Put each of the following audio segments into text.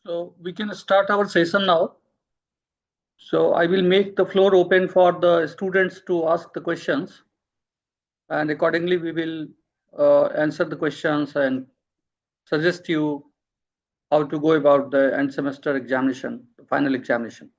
So we can start our session now. So I will make the floor open for the students to ask the questions, and accordingly we will answer the questions and suggest you how to go about the end semester examination, the final examination.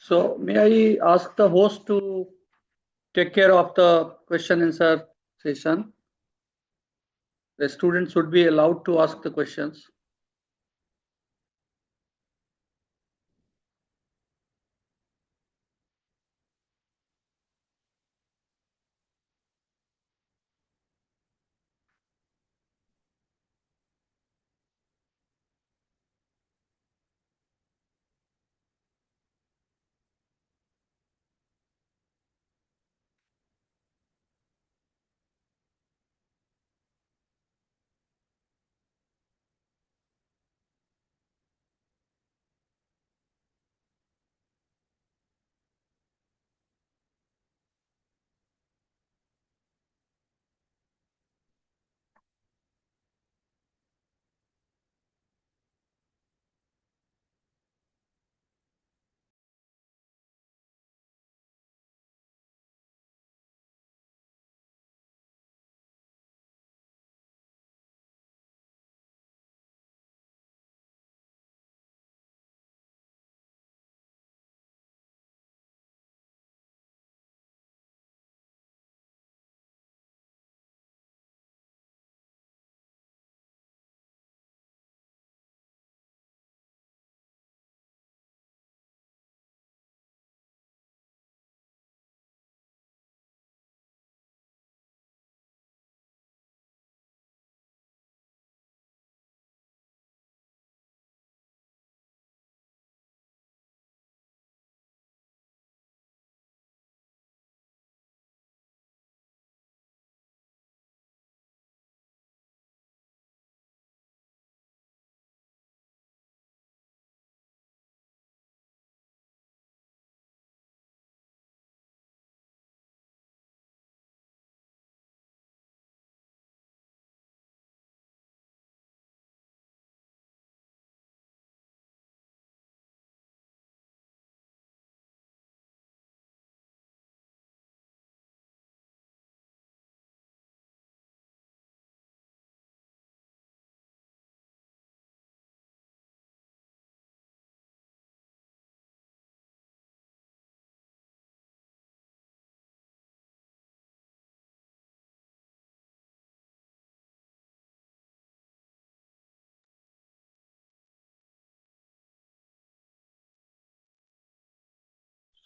So may I ask the host to take care of the question answer session? The students should be allowed to ask the questions.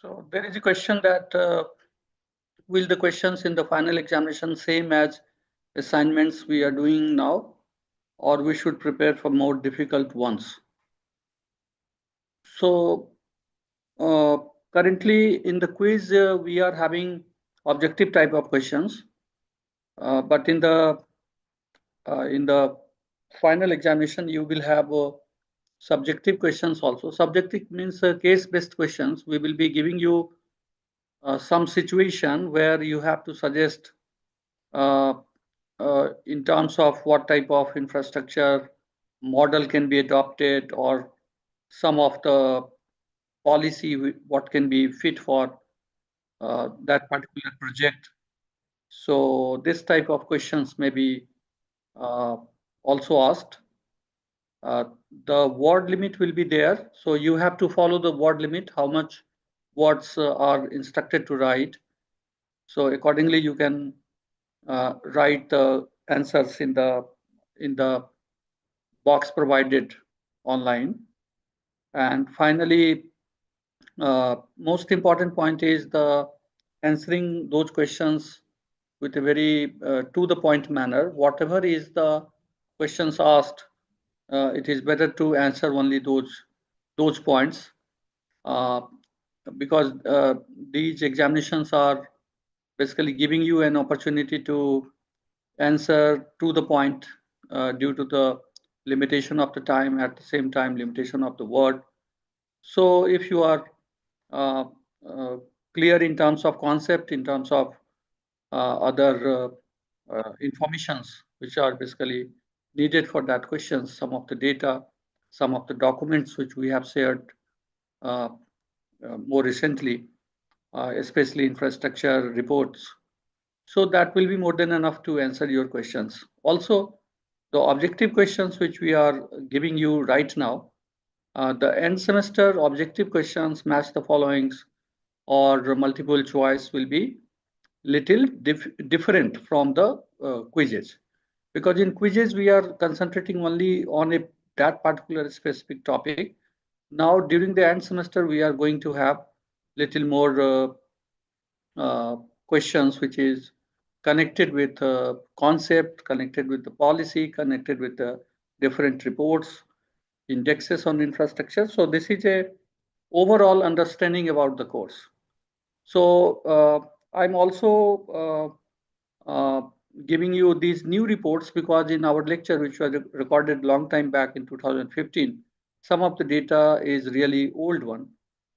So there is a question that will the questions in the final examination same as assignments we are doing now, or we should prepare for more difficult ones? So uh, currently in the quiz, we are having objective type of questions, but in the final examination, you will have subjective questions also. Subjective means case-based questions. We will be giving you some situation where you have to suggest uh, in terms of what type of infrastructure model can be adopted, or some of the policy what can be fit for that particular project. So this type of questions may be uh, also asked. Uh, the word limit will be there, so you have to follow the word limit, how much words are instructed to write. So accordingly you can write the answers in the box provided online. And finally, most important point is the answering those questions with a very to the point manner. Whatever is the questions asked, it is better to answer only those points, uh, because these examinations are basically giving you an opportunity to answer to the point, due to the limitation of the time, at the same time limitation of the word. So if you are uh, uh, clear in terms of concept, in terms of other informations which are basically needed for that question, some of the data, some of the documents which we have shared uh, more recently, especially infrastructure reports. So that will be more than enough to answer your questions. Also, the objective questions which we are giving you right now, the end semester objective questions match the followings or multiple choice will be little different from the quizzes, because in quizzes we are concentrating only on that particular specific topic. Now during the end semester we are going to have little more uh, questions which is connected with concept, connected with the policy, connected with the different reports, indexes on infrastructure. So this is a overall understanding about the course. So I'm also giving you these new reports because in our lecture, which was recorded long time back in 2015, some of the data is really old one.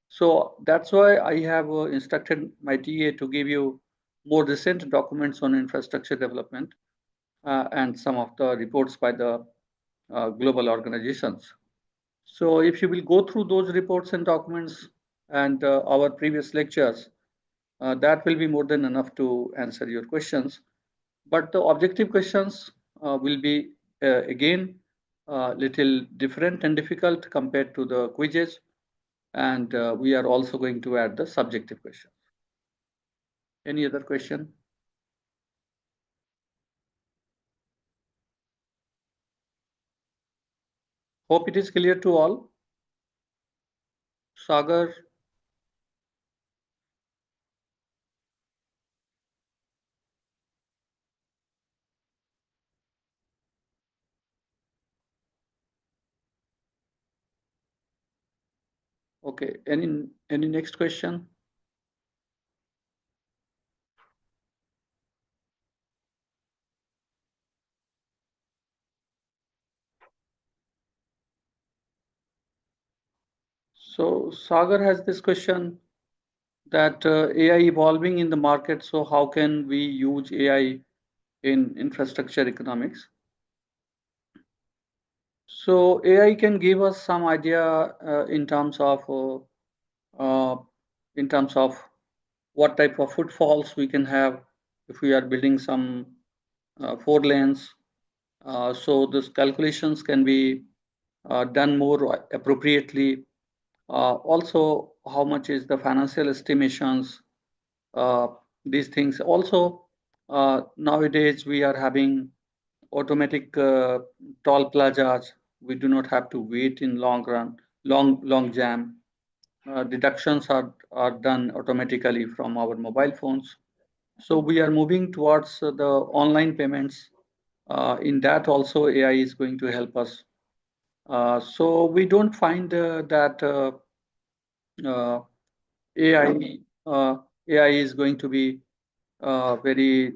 So that's why I have instructed my TA to give you more recent documents on infrastructure development, and some of the reports by the global organizations. So if you will go through those reports and documents and our previous lectures, that will be more than enough to answer your questions. But the objective questions will be again little different and difficult compared to the quizzes, and we are also going to add the subjective questions. Any other question? Hope it is clear to all. Sagar, okay. Any next question? So Sagar has this question that AI evolving in the market. So how can we use AI in infrastructure economics? So AI can give us some idea uh, in terms of what type of footfalls we can have if we are building some four lanes. So those calculations can be done more appropriately. Also, how much is the financial estimations? Uh, these things. Also, nowadays we are having automatic toll plazas. We do not have to wait in long jam. Deductions are done automatically from our mobile phones. So we are moving towards the online payments. In that also AI is going to help us. So we don't find that uh, AI AI is going to be very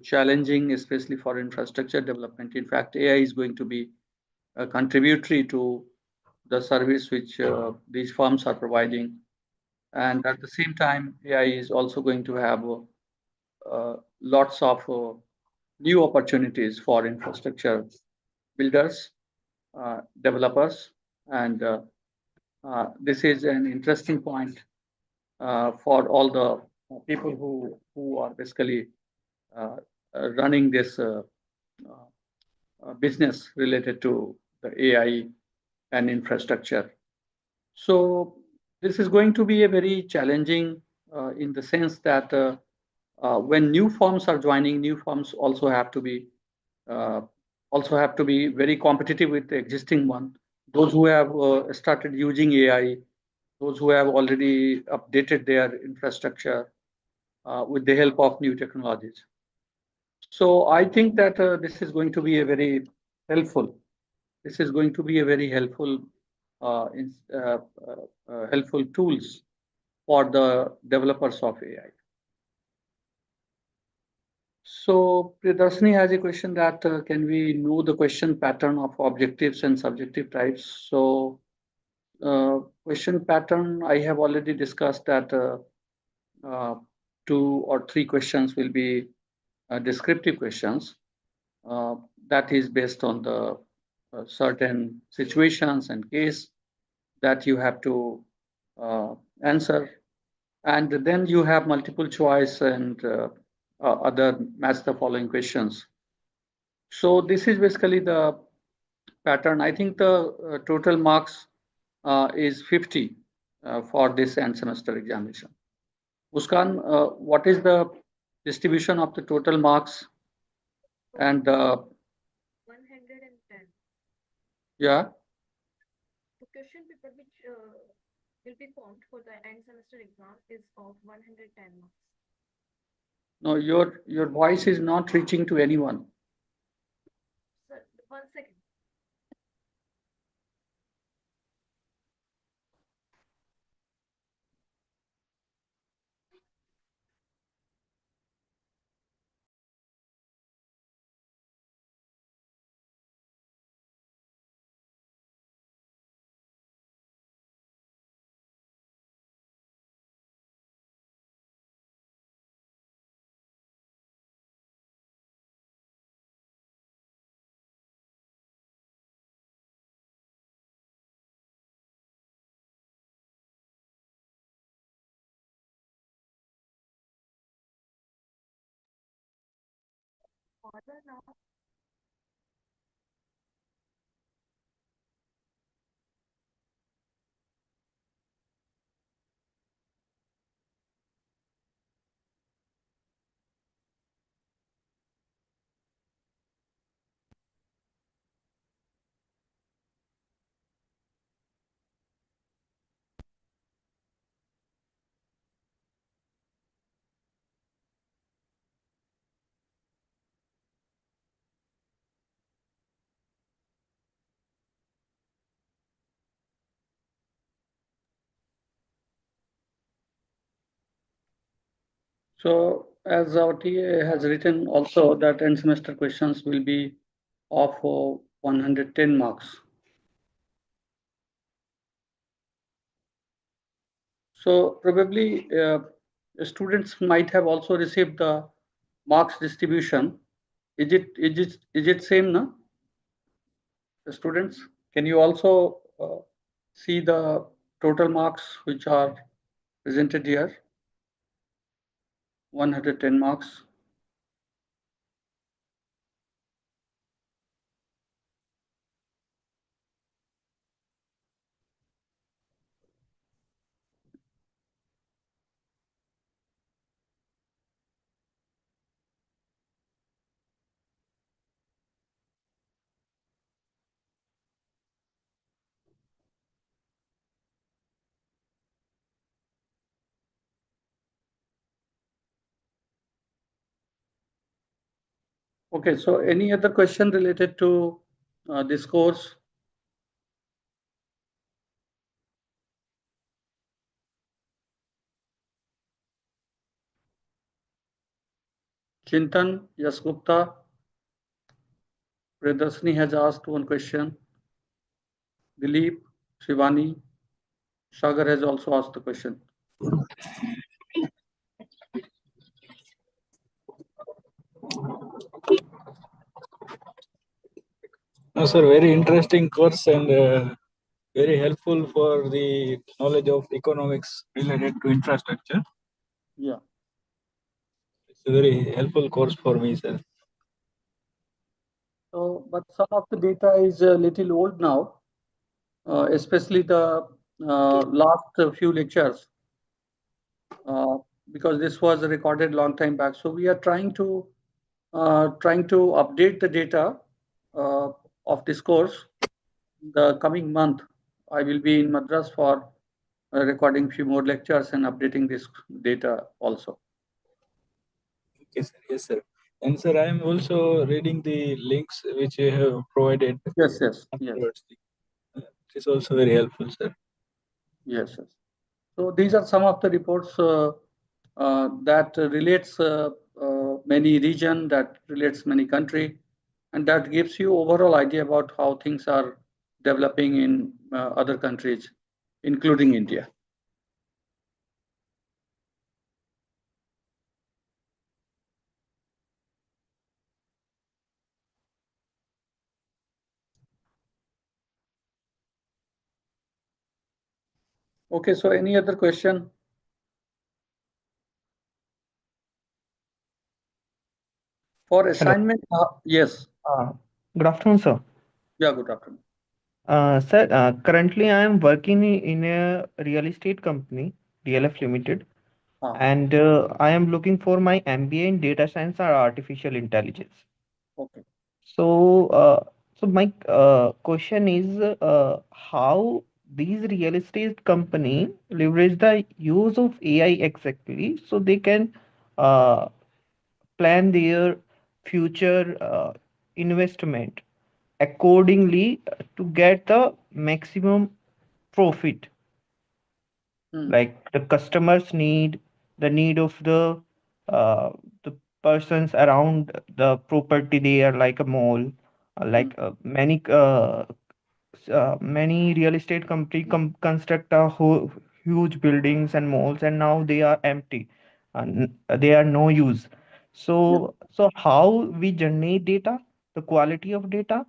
challenging, especially for infrastructure development. In fact, AI is going to be contributory to the service which these firms are providing. And at the same time, AI is also going to have lots of new opportunities for infrastructure builders, developers, and this is an interesting point for all the people who are basically uh, running this business related to the AI and infrastructure. So this is going to be a very challenging in the sense that when new firms are joining, new firms uh, also have to be very competitive with the existing one. Those who have started using AI, those who have already updated their infrastructure with the help of new technologies. So I think that this is going to be a very helpful. This is going to be a very helpful, helpful tools for the developers of AI. So Priyadarshini has a question that can we know the question pattern of objectives and subjective types? So question pattern, I have already discussed that uh, 2 or 3 questions will be descriptive questions. That is based on the certain situations and case that you have to answer. And then you have multiple choice and other match the following questions. So this is basically the pattern. I think the total marks is 50 for this end semester examination. Muskan, what is the distribution of the total marks and 110. Yeah? The question paper which will be formed for the end semester exam is of 110 marks. No, your voice is not reaching to anyone. Sir, 1 second. Order now. So as our TA has written also that end semester questions will be of 110 marks. So probably students might have also received the marks distribution. Is it same, no? The students, can you also see the total marks which are presented here? 110 marks. Okay, so any other question related to this course? Chintan, Yasgupta, Priyadarshini has asked one question. Dilip, Shivani, Sagar has also asked the question. No, sir, very interesting course and very helpful for the knowledge of economics related to infrastructure. Yeah. It's a very helpful course for me, sir. So, but some of the data is a little old now, especially the last few lectures, because this was recorded long time back. So we are trying to update the data uh, of this course. The coming month, I will be in Madras for recording few more lectures and updating this data also. Okay, sir. Yes, sir. And sir, I am also reading the links which you have provided. Yes, yes, yes, Afterwards. It is also very helpful, sir. yes, yes. So these are some of the reports that relates many region, that relates many country, and that gives you overall idea about how things are developing in other countries, including India. Okay, so any other question? For assignment, yes. Good afternoon, sir. Yeah, good afternoon. Sir, currently I am working in a real estate company, DLF Limited, and I am looking for my MBA in data science or artificial intelligence. Okay. So my question is, how these real estate company leverage the use of AI exactly, so they can uh, plan their future investment accordingly to get the maximum profit, like the customers need, the need of uh, the persons around the property there, like a mall, many real estate company construct a huge buildings and malls, and now they are empty and they are no use. Yeah. So how we generate data, the quality of data,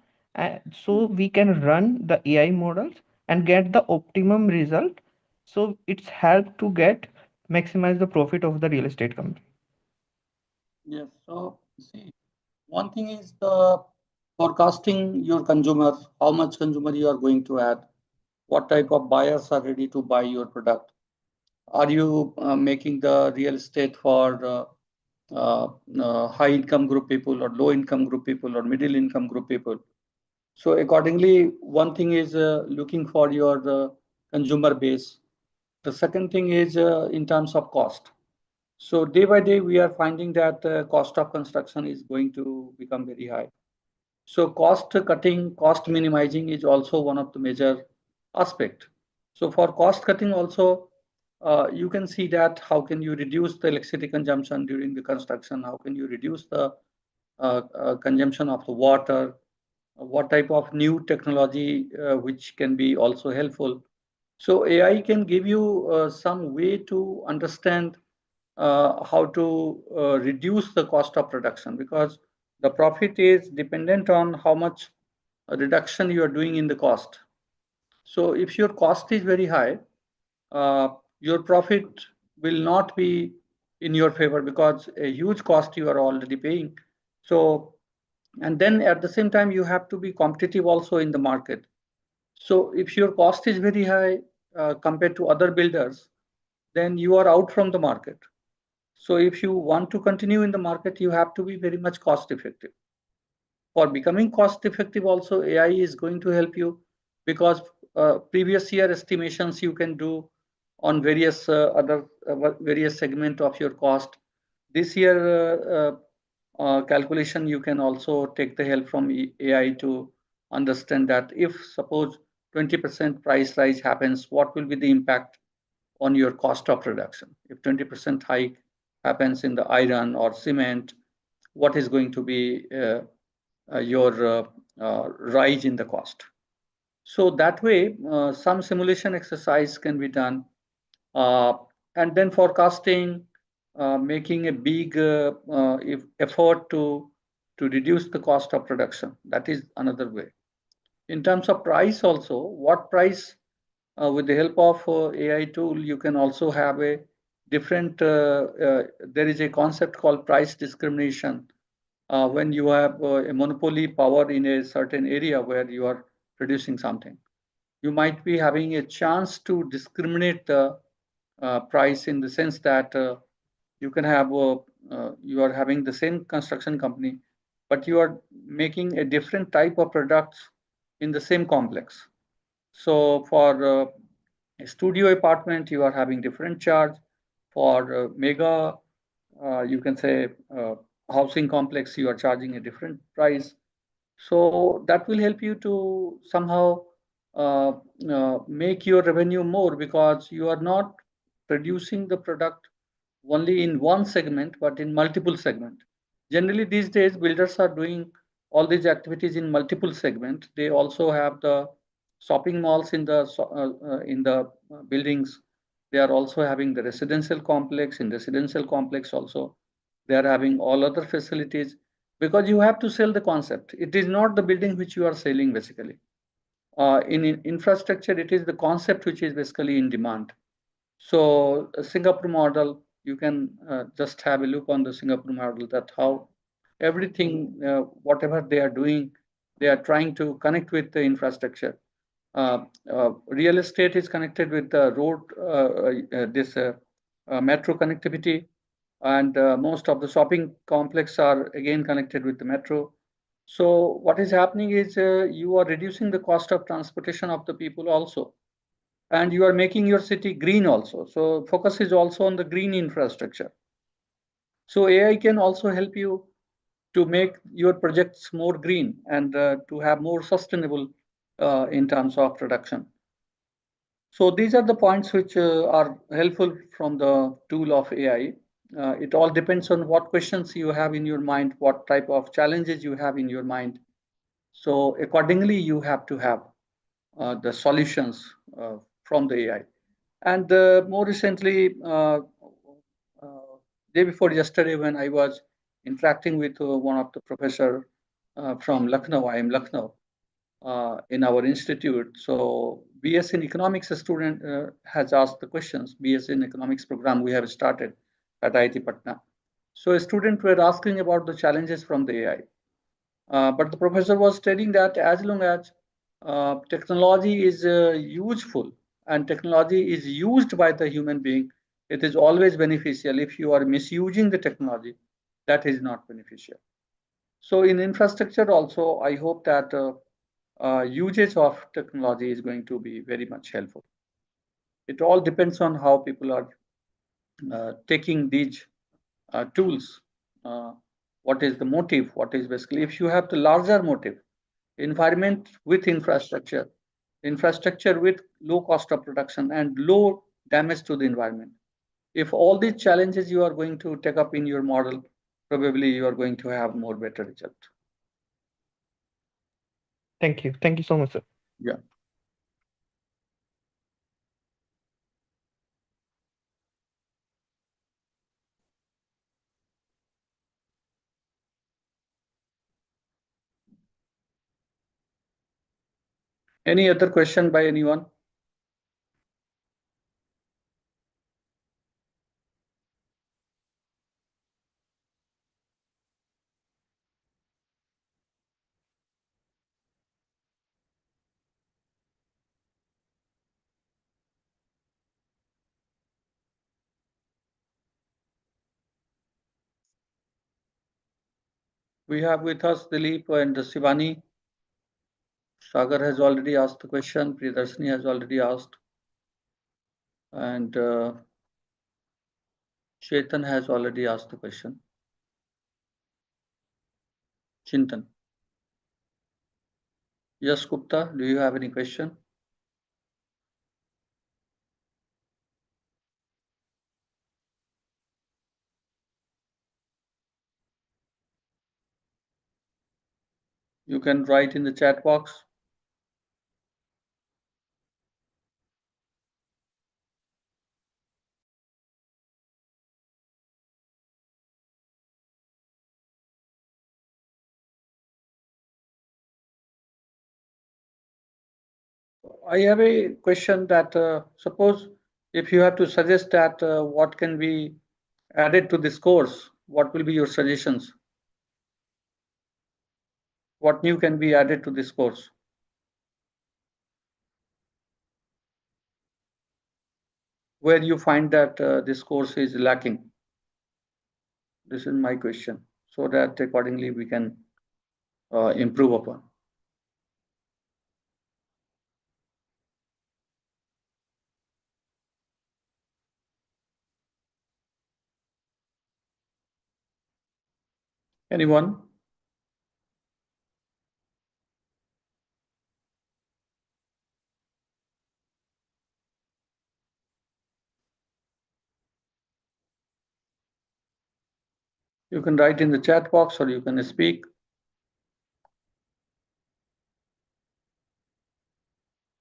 so we can run the AI models and get the optimum result, so it's help to get maximize the profit of the real estate company. Yes. So see, one thing is the forecasting your consumer, how much consumer you are going to add, what type of buyers are ready to buy your product. Are you making the real estate for high income group people or low income group people or middle income group people? So accordingly, one thing is looking for your consumer base. The second thing is in terms of cost. So day by day, we are finding that cost of construction is going to become very high. So cost cutting, cost minimizing is also one of the major aspect. So for cost cutting also, you can see that how can you reduce the electricity consumption during the construction? How can you reduce the consumption of the water? What type of new technology which can be also helpful? So AI can give you some way to understand how to reduce the cost of production, because the profit is dependent on how much reduction you are doing in the cost. So if your cost is very high, your profit will not be in your favor, because a huge cost you are already paying. So, and then at the same time, you have to be competitive also in the market. So if your cost is very high compared to other builders, then you are out from the market. So if you want to continue in the market, you have to be very much cost effective. For becoming cost effective also, AI is going to help you, because previous year estimations you can do on various other various segment of your cost. This year calculation, you can also take the help from AI to understand that if suppose 20% price rise happens, what will be the impact on your cost of production? If 20% hike happens in the iron or cement, what is going to be your rise in the cost? So that way, some simulation exercise can be done. Uh, and then forecasting, making a big effort to reduce the cost of production. That is another way. In terms of price also, what price, with the help of AI tool, you can also have a different, there is a concept called price discrimination. When you have a monopoly power in a certain area where you are producing something, you might be having a chance to discriminate the price, in the sense that you can have you are having the same construction company, but you are making a different type of products in the same complex. So for a studio apartment, you are having different charge. For mega, you can say housing complex, you are charging a different price. So that will help you to somehow uh, make your revenue more, because you are not producing the product only in one segment, but in multiple segment. Generally, these days, builders are doing all these activities in multiple segment. They also have the shopping malls in the buildings. They are also having the residential complex. In residential complex also, they are having all other facilities, because you have to sell the concept. It is not the building which you are selling basically. In infrastructure, it is the concept which is basically in demand. So Singapore model, you can just have a look on the Singapore model, that how everything, whatever they are doing, they are trying to connect with the infrastructure. Real estate is connected with the road, this metro connectivity, and most of the shopping complex are again connected with the metro. So what is happening is you are reducing the cost of transportation of the people also, and you are making your city green also. So focus is also on the green infrastructure. So AI can also help you to make your projects more green, and to have more sustainable in terms of production. So these are the points which are helpful from the tool of AI. It all depends on what questions you have in your mind, what type of challenges you have in your mind. So accordingly, you have to have the solutions from the AI. And more recently, day before yesterday, when I was interacting with one of the professor from Lucknow, I am Lucknow, in our institute. So BS in economics student has asked the questions. BS in economics program we have started at IIT Patna. So a student were asking about the challenges from the AI. But the professor was stating that as long as technology is useful and technology is used by the human being, it is always beneficial. If you are misusing the technology, that is not beneficial. So in infrastructure also, I hope that usage of technology is going to be very much helpful. It all depends on how people are taking these tools. Uh, what is the motive? What is basically, if you have the larger motive, environment with infrastructure, infrastructure with low cost of production and low damage to the environment. If all these challenges you are going to take up in your model, probably you are going to have more better result. Thank you. Thank you so much, sir. Yeah. Any other question by anyone? We have with us Dilip and Shivani. Sagar has already asked the question. Priyadarshini has already asked. And Chetan has already asked the question. Chintan. Yes, Gupta, do you have any question? You can write in the chat box. I have a question that suppose if you have to suggest that what can be added to this course, what will be your suggestions? What new can be added to this course? Where you find that this course is lacking? This is my question, so that accordingly we can improve upon. Anyone? You can write in the chat box or you can speak.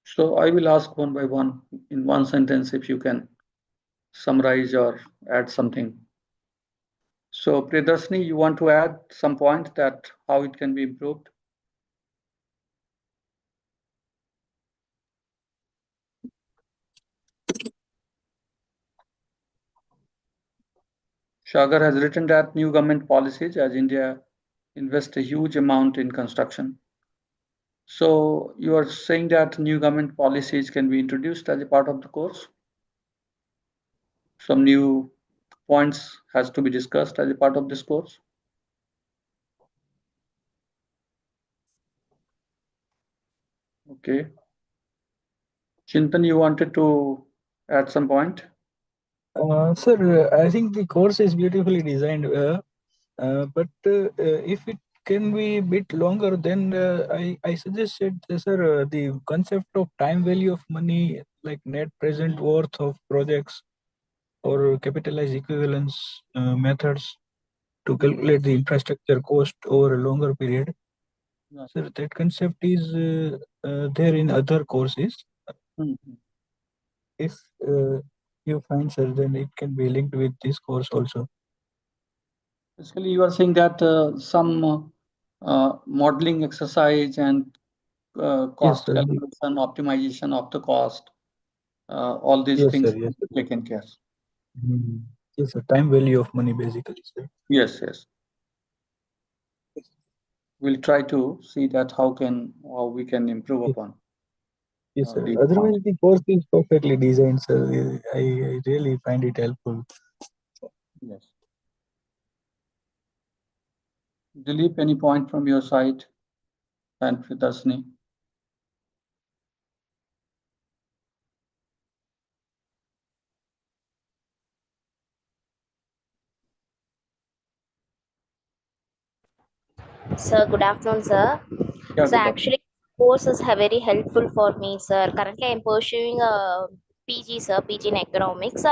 So I will ask one by one in one sentence if you can summarize or add something. So Priyadarshini, you want to add some point that how it can be improved? Shagar has written that new government policies as India invest a huge amount in construction. So you are saying that new government policies can be introduced as a part of the course? Some new points has to be discussed as a part of this course? Okay. Chintan, you wanted to add some point? Sir, I think the course is beautifully designed, but if it can be a bit longer, then I suggested, sir, the concept of time value of money, like net present worth of projects or capitalized equivalence methods to calculate the infrastructure cost over a longer period. Yeah. Sir, that concept is there in other courses. If you find, sir, then it can be linked with this course also. Basically, you are saying that some modeling exercise and Yes, cost sir. calculation, optimization of the cost, all these Yes, things sir. Yes, sir. taken care. Mhm. Yes, sir. Time value of money, basically, sir. Yes, yes. We'll try to see that how we can improve Yes, upon yes, sir. these points. Otherwise, the course is perfectly designed, sir. I really find it helpful. Yes. Dilip, any point from your side? And Priyadarshini? Sir, good afternoon, sir. Yeah, So good afternoon. actually, courses are very helpful for me, sir. Currently, I'm pursuing a PG, sir, PG in economics.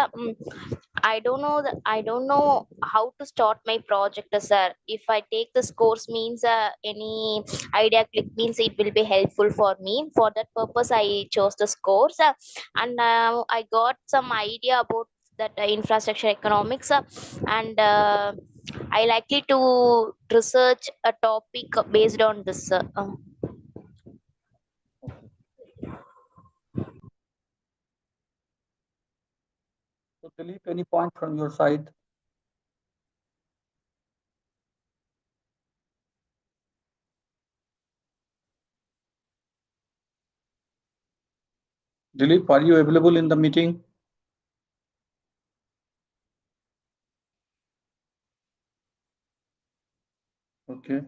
I don't know how to start my project, sir. If I take this course, means any idea click means it will be helpful for me. For that purpose, I chose this course, and I got some idea about that infrastructure economics, and I likely to research a topic based on this. Okay. So Dilip, any point from your side? Dilip, are you available in the meeting? Okay.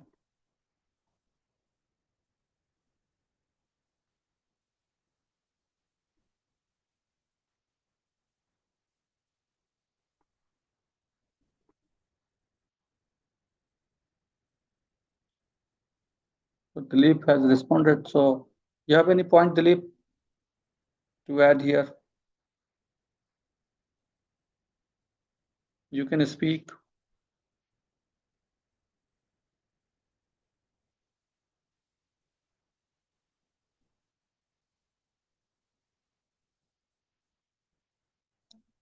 So Dilip has responded. So you have any point, Dilip, to add here? You can speak.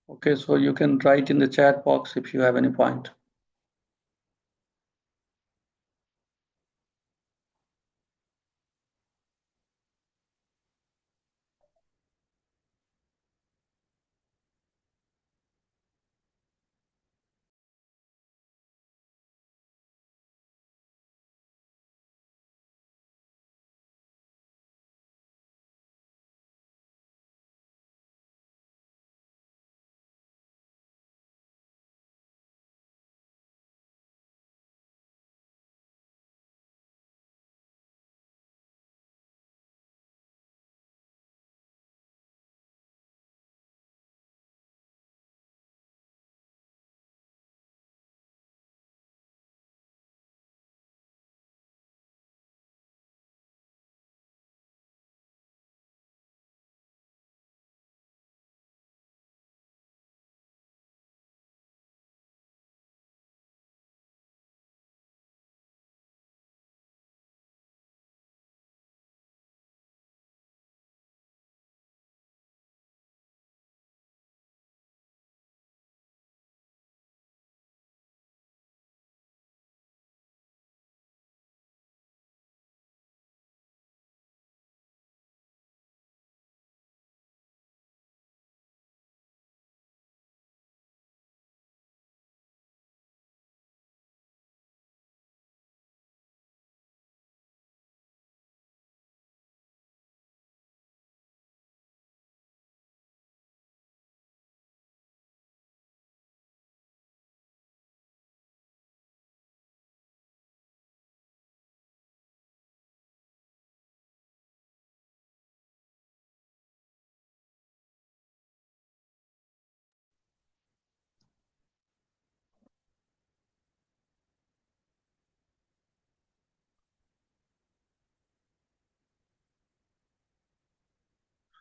Okay, so you can write in the chat box if you have any point.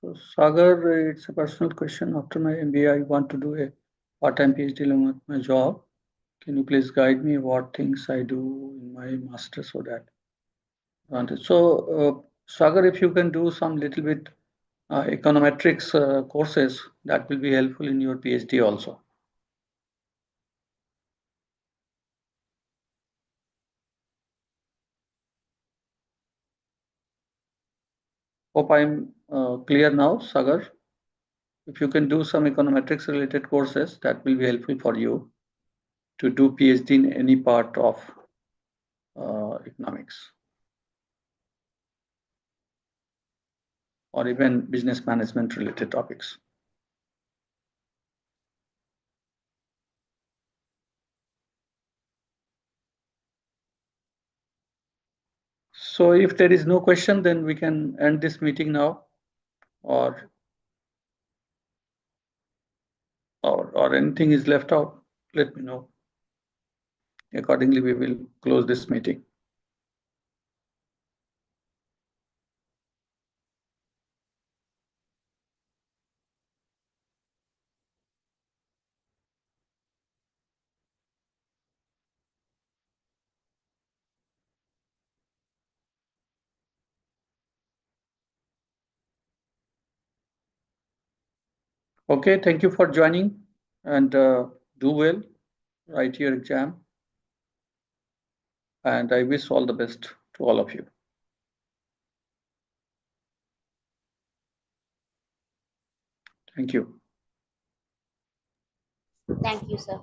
So Sagar, it's a personal question. After my MBA, I want to do a part-time PhD along with my job. Can you please guide me what things I do in my master so that? So, Sagar, if you can do some little bit econometrics courses, that will be helpful in your PhD also. Hope I'm clear now, Sagar. If you can do some econometrics related courses, that will be helpful for you to do PhD in any part of economics or even business management related topics. So if there is no question, then we can end this meeting now, or anything is left out, let me know. Accordingly, we will close this meeting. Okay, thank you for joining, and do well, write your exam, and I wish all the best to all of you. Thank you. Thank you, sir.